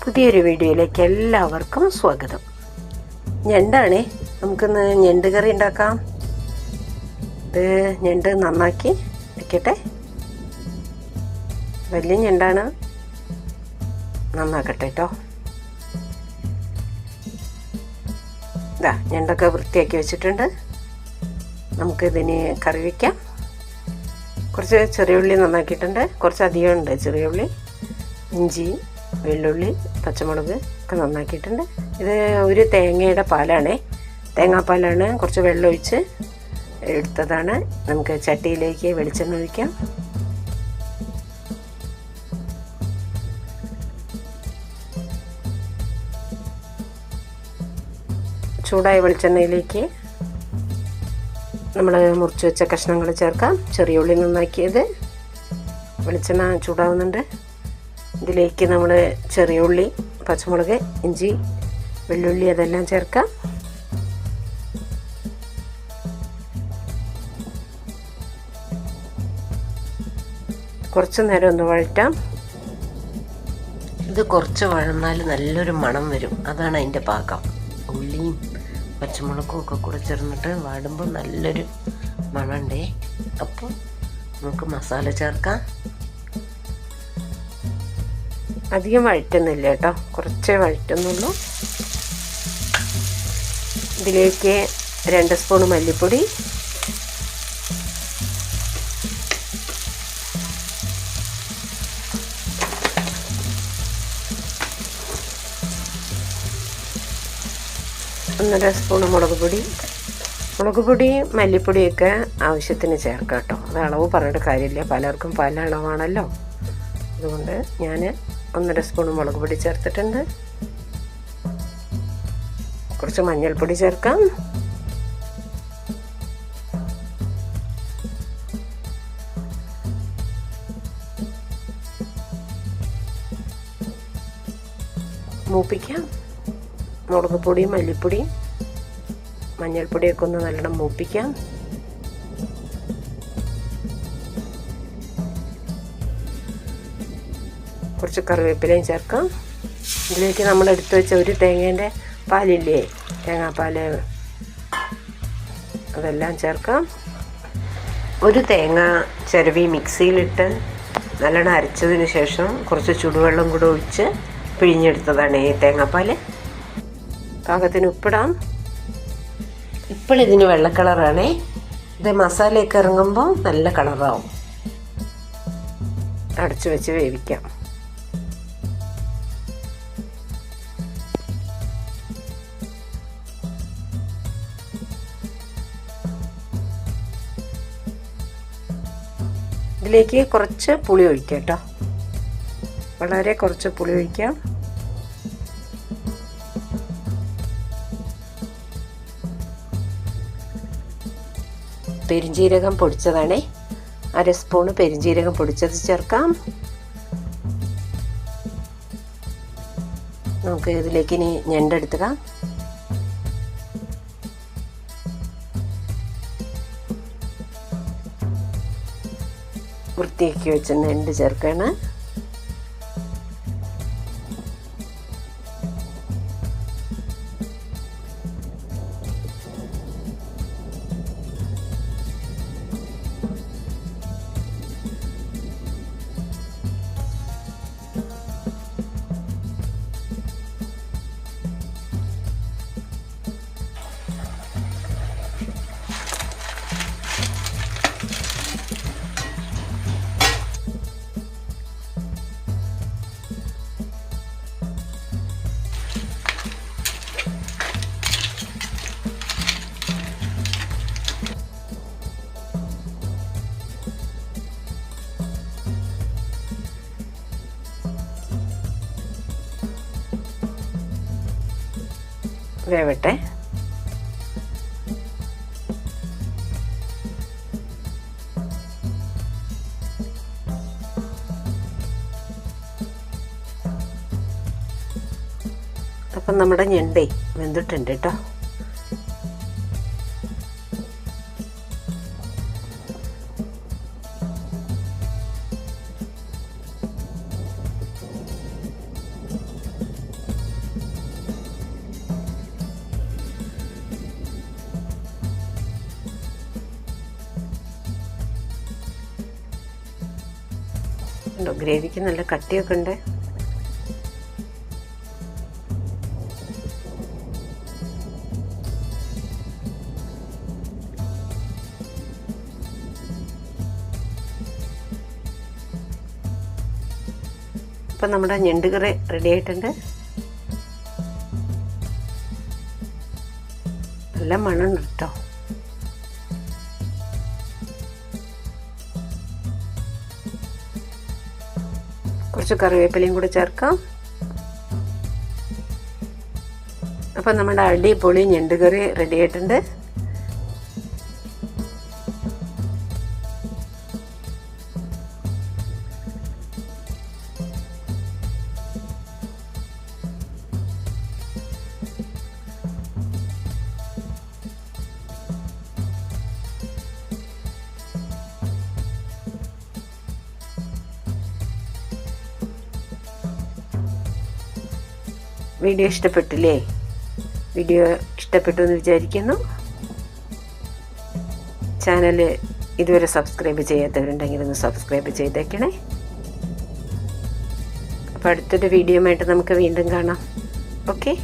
പുതിയൊരു വീഡിയോയിലേക്ക് എല്ലാവർക്കും സ്വാഗതം. ഞണ്ടാണേ, നമുക്കിന്ന് ഞണ്ട് കറി ഉണ്ടാക്കാം. ഇത് ഞണ്ട് നന്നാക്കി വയ്ക്കട്ടെ. വലിയ ഞണ്ടാണ്, നന്നാക്കട്ടെ കേട്ടോ. ഇതാ ഞണ്ടൊക്കെ വൃത്തിയാക്കി വെച്ചിട്ടുണ്ട്. നമുക്കിതിന് കറി വയ്ക്കാം. കുറച്ച് ചെറിയ ഉള്ളി നന്നാക്കിയിട്ടുണ്ട്, കുറച്ച് അധികം ഉണ്ട് ചെറിയ ഉള്ളി, ഇഞ്ചി, വെള്ളുള്ളി, പച്ചമുളക് ഒക്കെ നന്നാക്കിയിട്ടുണ്ട്. ഇത് ഒരു തേങ്ങയുടെ പാലാണേ, തേങ്ങാപ്പാലാണ്. കുറച്ച് വെള്ളം ഒഴിച്ച് എടുത്തതാണ്. നമുക്ക് ചട്ടിയിലേക്ക് വെളിച്ചെണ്ണ ഒഴിക്കാം. ചൂടായ വെളിച്ചെണ്ണയിലേക്ക് നമ്മൾ മുറിച്ച് വെച്ച കഷ്ണങ്ങൾ ചേർക്കാം. ചെറിയ ഉള്ളി നന്നാക്കിയത്. വെളിച്ചെണ്ണ ചൂടാവുന്നുണ്ട്. ഇതിലേക്ക് നമ്മൾ ചെറിയ ഉള്ളി, പച്ചമുളക്, ഇഞ്ചി, വെള്ളുള്ളി അതെല്ലാം ചേർക്കാം. കുറച്ച് നേരം ഒന്ന് വഴറ്റാം. ഇത് കുറച്ച് വഴന്നാൽ നല്ലൊരു മണം വരും, അതാണ് അതിൻ്റെ പാകം. ഉള്ളിയും പച്ചമുളകും ഒക്കെ കൂടെ ചേർന്നിട്ട് വാടുമ്പോൾ നല്ലൊരു മണമുണ്ടേ. അപ്പോൾ നമുക്ക് മസാല ചേർക്കാം. അധികം വഴറ്റുന്നില്ല കേട്ടോ, കുറച്ചേ വഴറ്റുന്നുള്ളൂ. ഇതിലേക്ക് 2 സ്പൂൺ മല്ലിപ്പൊടി, ഒന്നര സ്പൂൺ മുളക് പൊടി. മുളക് പൊടി മല്ലിപ്പൊടിയൊക്കെ ആവശ്യത്തിന് ചേർക്കാം കേട്ടോ. അത് അളവ് പറഞ്ഞിട്ട് കാര്യമില്ല, പലർക്കും പല അളവാണല്ലോ. അതുകൊണ്ട് ഞാൻ 1.5 സ്പൂൺ മുളക് പൊടി ചേർത്തിട്ടുണ്ട്. കുറച്ച് മഞ്ഞൾപ്പൊടി ചേർക്കാം. മൂപ്പിക്കാം. മുളക് പൊടിയും മല്ലിപ്പൊടിയും മഞ്ഞൾപ്പൊടിയൊക്കെ ഒന്ന് നല്ലോണം മൂപ്പിക്കാം. കുറച്ച് കറിവേപ്പിലയും ചേർക്കാം. ഇതിലേക്ക് നമ്മൾ എടുത്തു വെച്ച ഒരു തേങ്ങേൻ്റെ പാലില്ലേ, തേങ്ങാപ്പാൽ, അതെല്ലാം ചേർക്കാം. ഒരു തേങ്ങ ചിരവി മിക്സിയിലിട്ട് നല്ലോണം അരച്ചതിന് ശേഷം കുറച്ച് ചൂടുവെള്ളം കൂടെ ഒഴിച്ച് പിഴിഞ്ഞെടുത്തതാണ് ഈ തേങ്ങാപ്പാൽ. പാകത്തിന് ഉപ്പിടാം. ഇപ്പോഴിതിന് വെള്ള കളറാണേ. ഇത് മസാലയൊക്കെ ഇറങ്ങുമ്പോൾ നല്ല കളറാവും. അടച്ചു വെച്ച് വേവിക്കാം. ഇതിലേക്ക് കുറച്ച് പുളി ഒഴിക്കാം കേട്ടോ, വളരെ കുറച്ച് പുളി ഒഴിക്കാം. പെരുംജീരകം പൊടിച്ചതാണേ, 1/2 സ്പൂൺ പെരുംജീരകം പൊടിച്ചത് ചേർക്കാം. നമുക്ക് ഇതിലേക്ക് ഇനി ഞണ്ടെടുത്തുക. വൃത്തിയാക്കി വെച്ച ഞണ്ട് ചേർക്കാണ്. വേവട്ടെ. അപ്പം നമ്മുടെ ഞണ്ടേ വെന്തിട്ടുണ്ട് കേട്ടോ. ഉണ്ടോ, ഗ്രേവിക്ക് നല്ല കട്ടിയൊക്കെ ഉണ്ട്. അപ്പം നമ്മുടെ ഞണ്ട് കറി റെഡി ആയിട്ടുണ്ട്. നല്ല മണമുണ്ട് കേട്ടോ. കുറച്ച് കറിവേപ്പിലയും കൂടി ചേർക്കാം. അപ്പം നമ്മുടെ അടിപൊളി ഞണ്ട് കറി റെഡി ആയിട്ടുണ്ട്. വീഡിയോ ഇഷ്ടപ്പെട്ടില്ലേ? വീഡിയോ ഇഷ്ടപ്പെട്ടു എന്ന് വിചാരിക്കുന്നു. ചാനൽ ഇതുവരെ സബ്സ്ക്രൈബ് ചെയ്യാത്തവരുണ്ടെങ്കിൽ ഒന്ന് സബ്സ്ക്രൈബ് ചെയ്തേക്കണേ. അപ്പോൾ അടുത്തൊരു വീഡിയോയുമായിട്ട് നമുക്ക് വീണ്ടും കാണാം. ഓക്കെ.